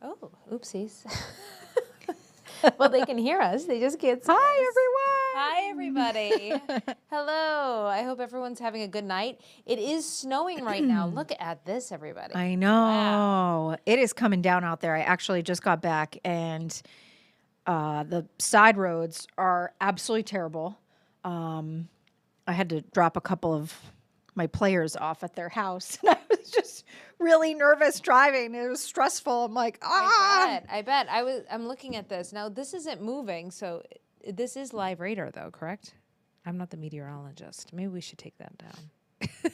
Oh, oopsies. Well, they can hear us. They just can't see us. Hi, everybody. Hello. I hope everyone's having a good night. It is snowing right now. Look at this, everybody. I know. Wow. It is coming down out there. I actually just got back, and the side roads are absolutely terrible. I had to drop a couple of my players off at their house, and I was just really nervous driving. It was stressful. I'm like, I bet. I'm looking at this. Now, this isn't moving, so this is live radar, though, correct? I'm not the meteorologist. Maybe we should take that down.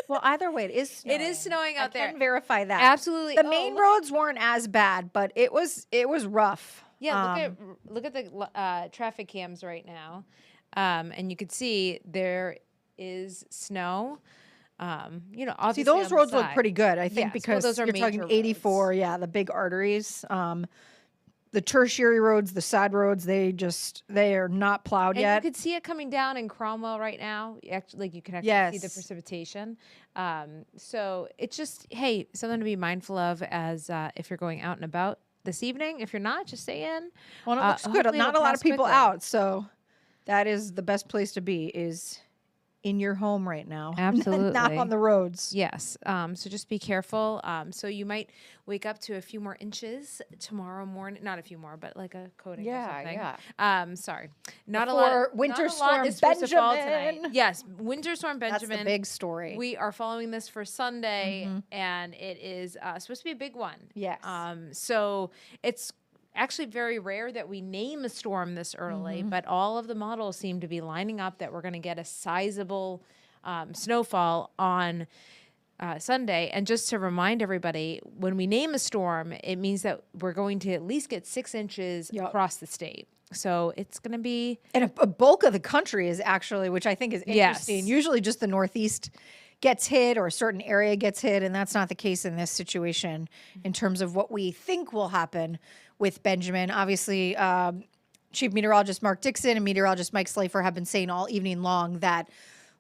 Well, either way, it is snowing. It is snowing out there. I can verify that. Absolutely. The main roads weren't as bad, but it was rough. Yeah, look at the traffic cams right now, and you could see there is snow. Obviously see, those roads look pretty good, I think, Yes, because those are you're talking major 84, roads. yeah, the big arteries. The tertiary roads, the side roads, they are not plowed And yet. you could see it coming down in Cromwell right now. You can actually see the Yes. precipitation. So it's just, hey, something to be mindful of as if you're going out and about this evening. If you're not, just stay in. Well, it looks good. Hopefully Not it'll a lot pass of people quickly. out, so that is the best place to be, is in your home right now. Absolutely. Not on the roads. Yes. So just be careful. So you might wake up to a few more inches tomorrow morning. Not a few more, but like a coating or something. Sorry. Not Before a lot. Winter not a Storm lot is supposed to fall Benjamin. tonight. Yes. Winter Storm That's Benjamin. the big story. We are following this for Sunday, and it is supposed to be a big one. Yes. So it's actually very rare that we name a storm this early, but all of the models seem to be lining up that we're going to get a sizable snowfall on Sunday. And just to remind everybody, when we name a storm, it means that we're going to at least get 6 inches across the state. So it's going to be... And a bulk of the country is actually, which I think is interesting. Yes. Usually just the Northeast gets hit or a certain area gets hit, and that's not the case in this situation in terms of what we think will happen with Benjamin. Obviously, Chief Meteorologist Mark Dixon and Meteorologist Mike Slafer have been saying all evening long that,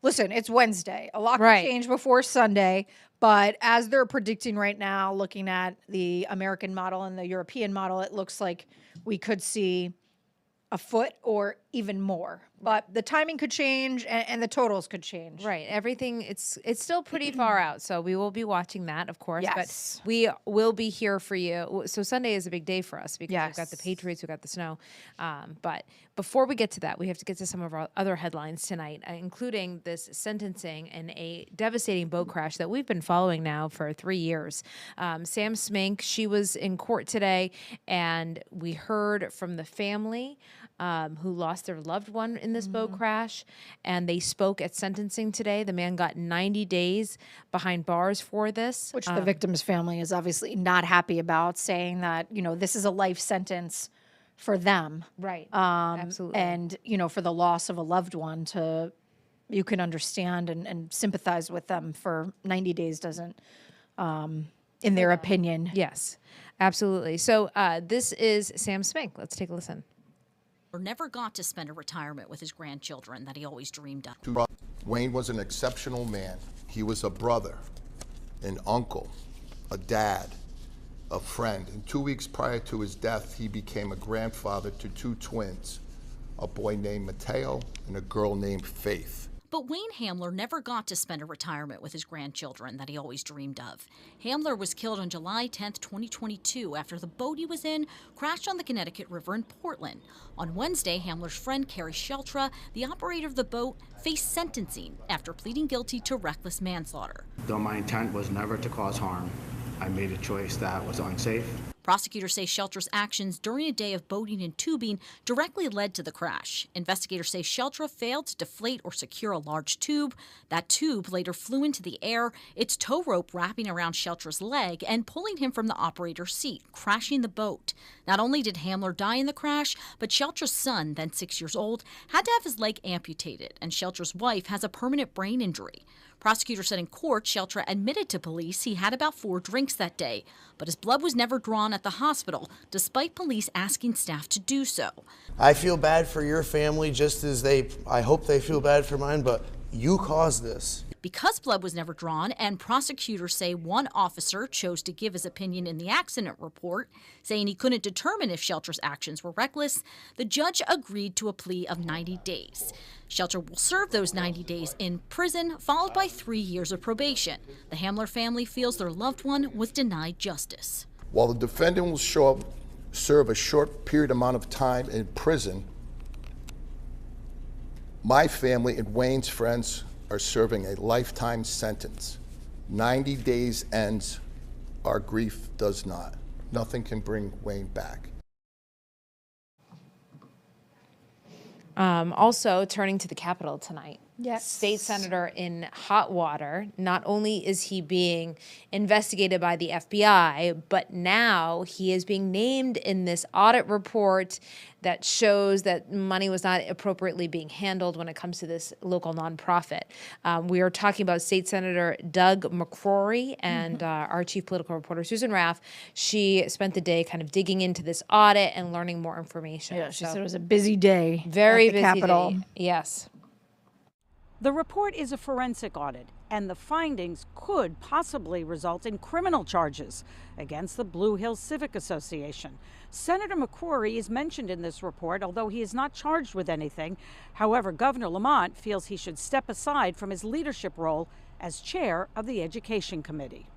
listen, it's Wednesday. A lot can change before Sunday, but as they're predicting right now, looking at the American model and the European model, it looks like we could see a foot or even more. But the timing could change and the totals could change. Right. Everything, it's still pretty far out. So we will be watching that, of course. Yes. But we will be here for you. So Sunday is a big day for us because we've got the Yes. Patriots, we've got the snow. But before we get to that, we have to get to some of our other headlines tonight, including this sentencing in a devastating boat crash that we've been following now for 3 years. Sam Smink, she was in court today, and we heard from the family who lost their loved one in this boat crash, and they spoke at sentencing today. The man got 90 days behind bars for this. Which the victim's family is obviously not happy about, saying that, this is a life sentence for them. Right. Absolutely. And, for the loss of a loved one, you can understand and sympathize with them for 90 days doesn't, in their opinion. Yes, absolutely. So this is Sam Smink. Let's take a listen. Never got to spend a retirement with his grandchildren that he always dreamed of. Wayne was an exceptional man. He was a brother, an uncle, a dad, a friend. And 2 weeks prior to his death, he became a grandfather to 2 twins, a boy named Mateo and a girl named Faith. But Wayne Hamler never got to spend a retirement with his grandchildren that he always dreamed of. Hamler was killed on July 10, 2022, after the boat he was in crashed on the Connecticut River in Portland. On Wednesday, Hamler's friend Carrie Sheltra, the operator of the boat, faced sentencing after pleading guilty to reckless manslaughter. Though my intent was never to cause harm, I made a choice that was unsafe. Prosecutors say Sheltra's actions during a day of boating and tubing directly led to the crash. Investigators say Sheltra failed to deflate or secure a large tube. That tube later flew into the air, its tow rope wrapping around Sheltra's leg and pulling him from the operator's seat, crashing the boat. Not only did Hamler die in the crash, but Sheltra's son, then 6 years old, had to have his leg amputated, and Sheltra's wife has a permanent brain injury. Prosecutors said in court, Sheltra admitted to police he had about 4 drinks that day, but his blood was never drawn at the hospital, despite police asking staff to do so. I feel bad for your family just as I hope they feel bad for mine, but You caused this. Because blood was never drawn and prosecutors say one officer chose to give his opinion in the accident report, saying he couldn't determine if Shelter's actions were reckless, the judge agreed to a plea of 90 days. Shelter will serve those 90 days in prison, followed by 3 years of probation. The Hamler family feels their loved one was denied justice. While the defendant will serve a short period amount of time in prison, my family and Wayne's friends are serving a lifetime sentence. 90 days ends, our grief does not. Nothing can bring Wayne back. Also, turning to the Capitol tonight. Yes. State senator in hot water. Not only is he being investigated by the FBI, but now he is being named in this audit report that shows that money was not appropriately being handled when it comes to this local nonprofit. We are talking about State Senator Doug McCrory and our chief political reporter, Susan Raff. She spent the day kind of digging into this audit and learning more information. Yeah, she said it was a busy day. Very at the busy Capitol. day. Yes. The report is a forensic audit, and the findings could possibly result in criminal charges against the Blue Hills Civic Association. Senator McCrory is mentioned in this report, although he is not charged with anything. However, Governor Lamont feels he should step aside from his leadership role as chair of the Education Committee.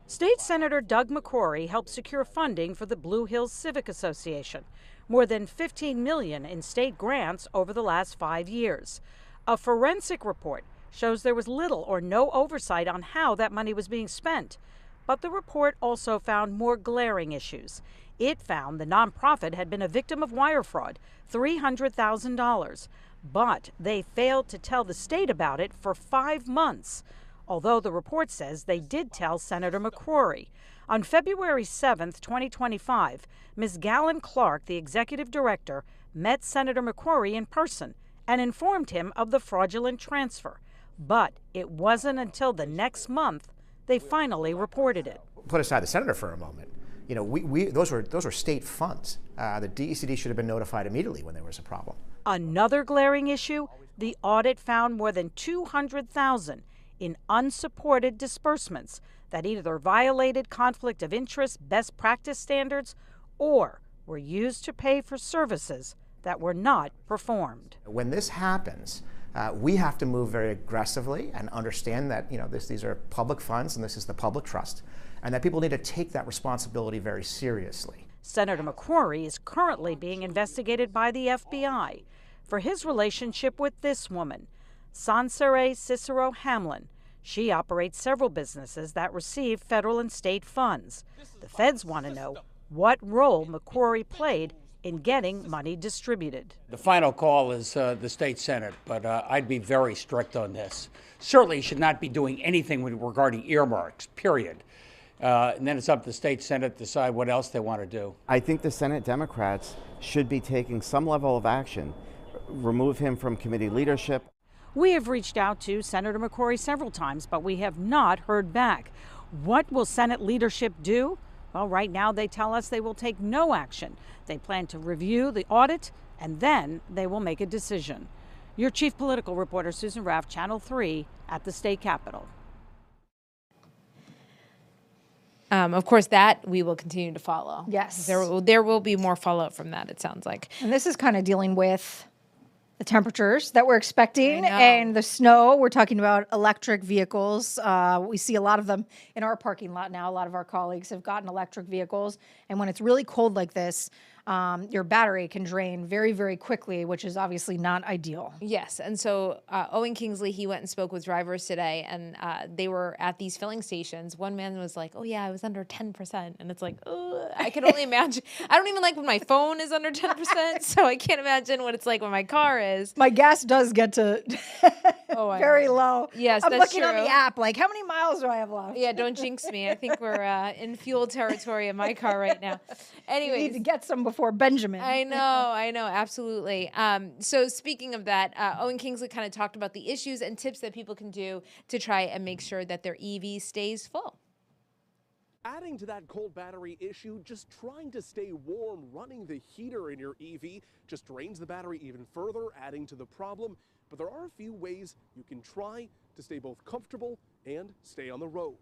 State Senator Doug McCrory helped secure funding for the Blue Hills Civic Association, more than $15 million in state grants over the last 5 years. A forensic report shows there was little or no oversight on how that money was being spent. But the report also found more glaring issues. It found the nonprofit had been a victim of wire fraud, $300,000. But they failed to tell the state about it for 5 months, although the report says they did tell Senator McCrory. On February 7th, 2025, Ms. Gallen Clark, the executive director, met Senator McCrory in person and informed him of the fraudulent transfer. But it wasn't until the next month they finally reported it. Put aside the senator for a moment. You know, those were state funds. The DECD should have been notified immediately when there was a problem. Another glaring issue, the audit found more than $200,000 in unsupported disbursements that either violated conflict of interest best practice standards or were used to pay for services that were not performed. When this happens, we have to move very aggressively and understand that these are public funds and this is the public trust, and that people need to take that responsibility very seriously. Senator McCrory is currently being investigated by the FBI for his relationship with this woman, Sansere Cicero Hamlin. She operates several businesses that receive federal and state funds. The feds want to know what role McCrory played in getting money distributed. The final call is the state senate, but I'd be very strict on this. Certainly you should not be doing anything regarding earmarks, period. And then it's up to the state senate to decide what else they want to do. I think the Senate Democrats should be taking some level of action, remove him from committee leadership. We have reached out to Senator McCrory several times, but we have not heard back. What will Senate leadership do? Well, right now they tell us they will take no action. They plan to review the audit and then they will make a decision. Your chief political reporter, Susan Raff, Channel 3 at the state capitol. Of course, that we will continue to follow. Yes. There will be more follow-up from that, it sounds like. And this is kind of dealing with the temperatures that we're expecting I know. and the snow. We're talking about electric vehicles. We see a lot of them in our parking lot now. A lot of our colleagues have gotten electric vehicles. And when it's really cold like this, your battery can drain very, very quickly, which is obviously not ideal. Yes, and so Owen Kingsley, he went and spoke with drivers today, and they were at these filling stations. One man was like, "Oh yeah, I was under 10%," and it's like, oh, I can only imagine. I don't even like when my phone is under 10%, so I can't imagine what it's like when my car is. My gas does get to very low. Yes, I'm that's looking on true. the app, like, how many miles do I have left? Yeah, don't jinx me. I think we're in fuel territory in my car right now. You need Anyways. to get some before Benjamin. I know, absolutely. So speaking of that, Owen Kingsley kind of talked about the issues and tips that people can do to try and make sure that their EV stays full. Adding to that cold battery issue, just trying to stay warm running the heater in your EV just drains the battery even further, adding to the problem. But there are a few ways you can try to stay both comfortable and stay on the road.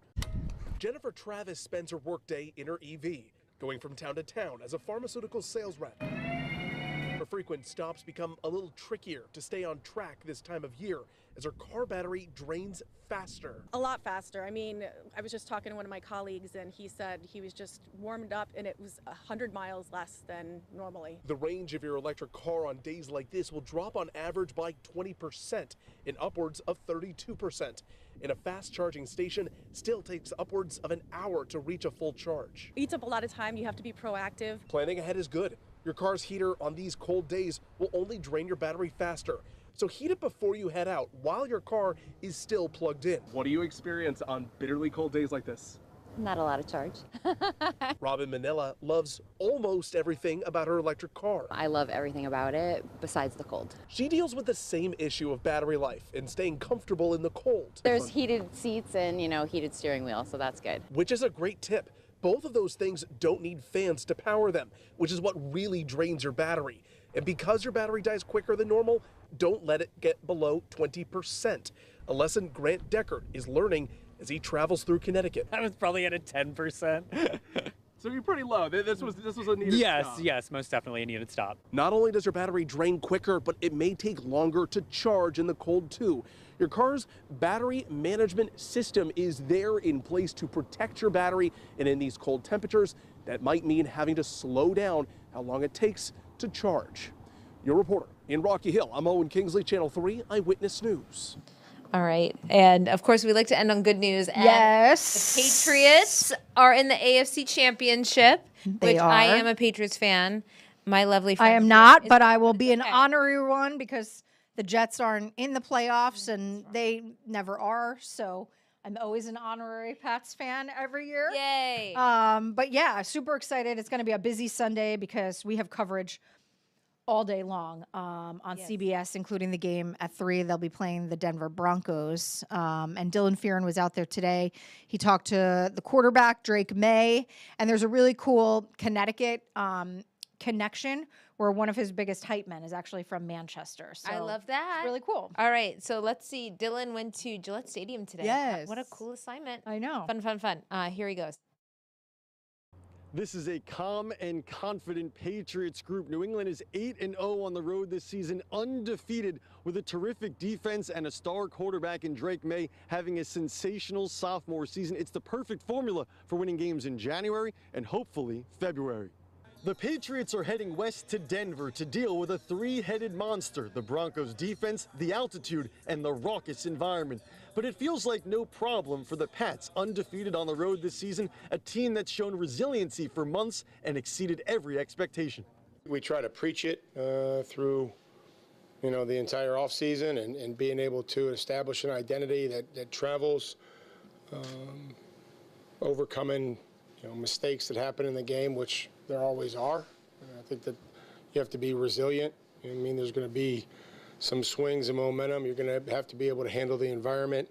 Jennifer Travis spends her workday in her EV, going from town to town as a pharmaceutical sales rep. Her frequent stops become a little trickier to stay on track this time of year as her car battery drains faster. A lot faster. I mean, I was just talking to one of my colleagues and he said he was just warmed up and it was 100 miles less than normally. The range of your electric car on days like this will drop on average by 20% and upwards of 32%. And a fast charging station still takes upwards of an hour to reach a full charge. Eats up a lot of time. You have to be proactive. Planning ahead is good. Your car's heater on these cold days will only drain your battery faster. So heat it before you head out while your car is still plugged in. What do you experience on bitterly cold days like this? Not a lot of charge. Robin Manila loves almost everything about her electric car. I love everything about it besides the cold. She deals with the same issue of battery life and staying comfortable in the cold. There's heated seats and, heated steering wheel, so that's good. Which is a great tip. Both of those things don't need fans to power them, which is what really drains your battery. And because your battery dies quicker than normal, don't let it get below 20%. A lesson Grant Deckard is learning as he travels through Connecticut. I was probably at a 10%. So you're pretty low. This was a needed stop. Yes, most definitely a needed stop. Not only does your battery drain quicker, but it may take longer to charge in the cold too. Your car's battery management system is there in place to protect your battery, and in these cold temperatures, that might mean having to slow down how long it takes to charge. Your reporter in Rocky Hill, I'm Owen Kingsley, Channel 3 Eyewitness News. All right. And of course, we like to end on good news. And Yes. the Patriots are in the AFC Championship, They which I are. am a Patriots fan. My lovely friend. I am here not, is- but I will be an Okay. honorary one because the Jets aren't in the playoffs and they never are. So I'm always an honorary Pats fan every year. Yay. But yeah, super excited. It's going to be a busy Sunday because we have coverage all day long on CBS, including the game at 3. They'll be playing the Denver Broncos. And Dylan Fearon was out there today. He talked to the quarterback, Drake May. And there's a really cool Connecticut connection where one of his biggest hype men is actually from Manchester. So I love that. it's really cool. All right. So let's see. Dylan went to Gillette Stadium today. Yes. What a cool assignment. I know. Fun. Here he goes. This is a calm and confident Patriots group. New England is 8-0 on the road this season, undefeated with a terrific defense and a star quarterback in Drake May having a sensational sophomore season. It's the perfect formula for winning games in January and hopefully February. The Patriots are heading west to Denver to deal with a three-headed monster, the Broncos defense, the altitude, and the raucous environment. But it feels like no problem for the Pats, undefeated on the road this season, a team that's shown resiliency for months and exceeded every expectation. We try to preach it through, the entire offseason and being able to establish an identity that travels, overcoming, mistakes that happen in the game, which there always are. I think that you have to be resilient. There's going to be some swings and momentum. You're going to have to be able to handle the environment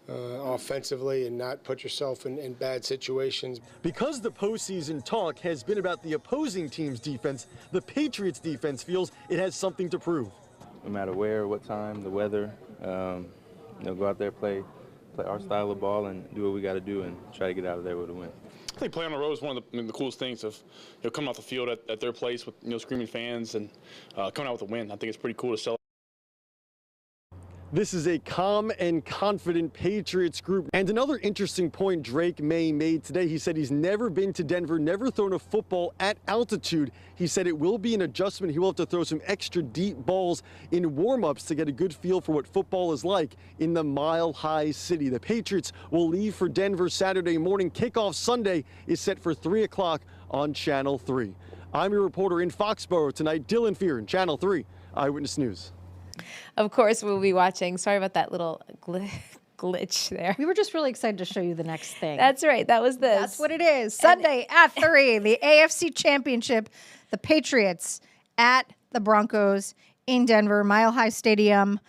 offensively and not put yourself in bad situations. Because the postseason talk has been about the opposing team's defense, the Patriots defense feels it has something to prove. No matter where, what time, the weather, go out there, play our style of ball and do what we got to do and try to get out of there with a win. I think playing on the road is one of the coolest things of coming off the field at their place with screaming fans and coming out with a win. I think it's pretty cool to celebrate. This is a calm and confident Patriots group. And another interesting point Drake May made today, he said he's never been to Denver, never thrown a football at altitude. He said it will be an adjustment. He will have to throw some extra deep balls in warm-ups to get a good feel for what football is like in the mile-high city. The Patriots will leave for Denver Saturday morning. Kickoff Sunday is set for 3 o'clock on Channel 3. I'm your reporter in Foxborough tonight, Dylan Fearon, Channel 3 Eyewitness News. Of course, we'll be watching. Sorry about that little glitch there. We were just really excited to show you the next thing. That's right. That was this. That's what it is. Sunday at 3, the AFC Championship, the Patriots at the Broncos in Denver, Mile High Stadium.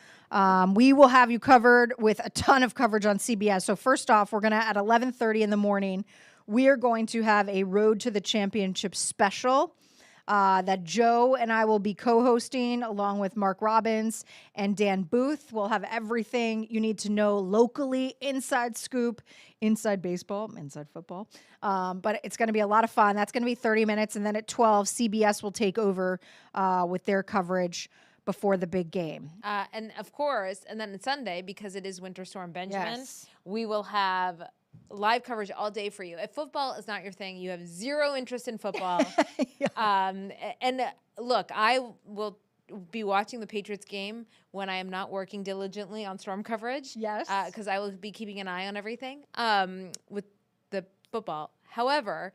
We will have you covered with a ton of coverage on CBS. So first off, we're going to, at 11:30 in the morning, we are going to have a Road to the Championship special that Joe and I will be co-hosting along with Mark Robbins and Dan Booth. We'll have everything you need to know locally, inside scoop, inside baseball, inside football. But it's going to be a lot of fun. That's going to be 30 minutes. And then at 12, CBS will take over with their coverage before the big game. And of course, and then Sunday, because it is Winter Storm Benjamin, Yes. we will have live coverage all day for you. If football is not your thing, you have zero interest in football. And look, I will be watching the Patriots game when I am not working diligently on Storm coverage. Yes. Because I will be keeping an eye on everything with the football. However,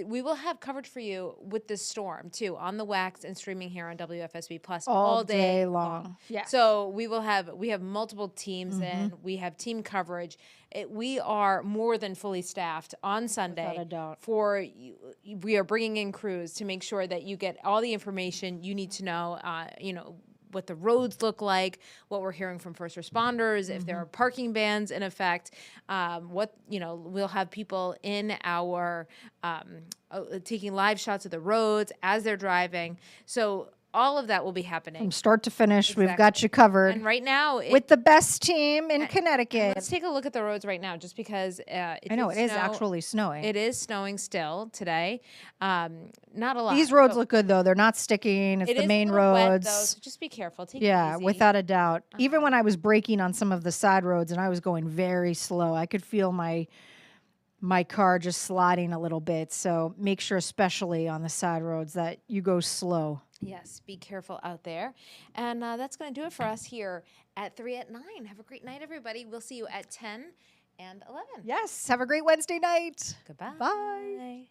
we will have coverage for you with this storm too on the Wax and streaming here on WFSB Plus All day long. Yes. So we have multiple teams and we have team coverage. We are more than fully staffed on Sunday. Without a doubt. We are bringing in crews to make sure that you get all the information you need to know. What the roads look like, what we're hearing from first responders, if there are parking bans in effect, we'll have people in our taking live shots of the roads as they're driving. So all of that will be happening. From start to finish, we've Exactly. got you covered. And right now, with the best team in Connecticut. let's take a look at the roads right now, just because I know it is actually snowing. It is snowing still today. Not a lot. These roads So look good though. They're not sticking. It's it the is main a little wet, roads. though, so just be careful. Take it Yeah, easy. without a doubt. Even when I was braking on some of the side roads and I was going very slow, I could feel my car just sliding a little bit. So make sure, especially on the side roads, that you go slow. Yes, be careful out there. And that's going to do it for us here at 3 at 9. Have a great night, everybody. We'll see you at 10 and 11. Yes, have a great Wednesday night. Goodbye. Bye.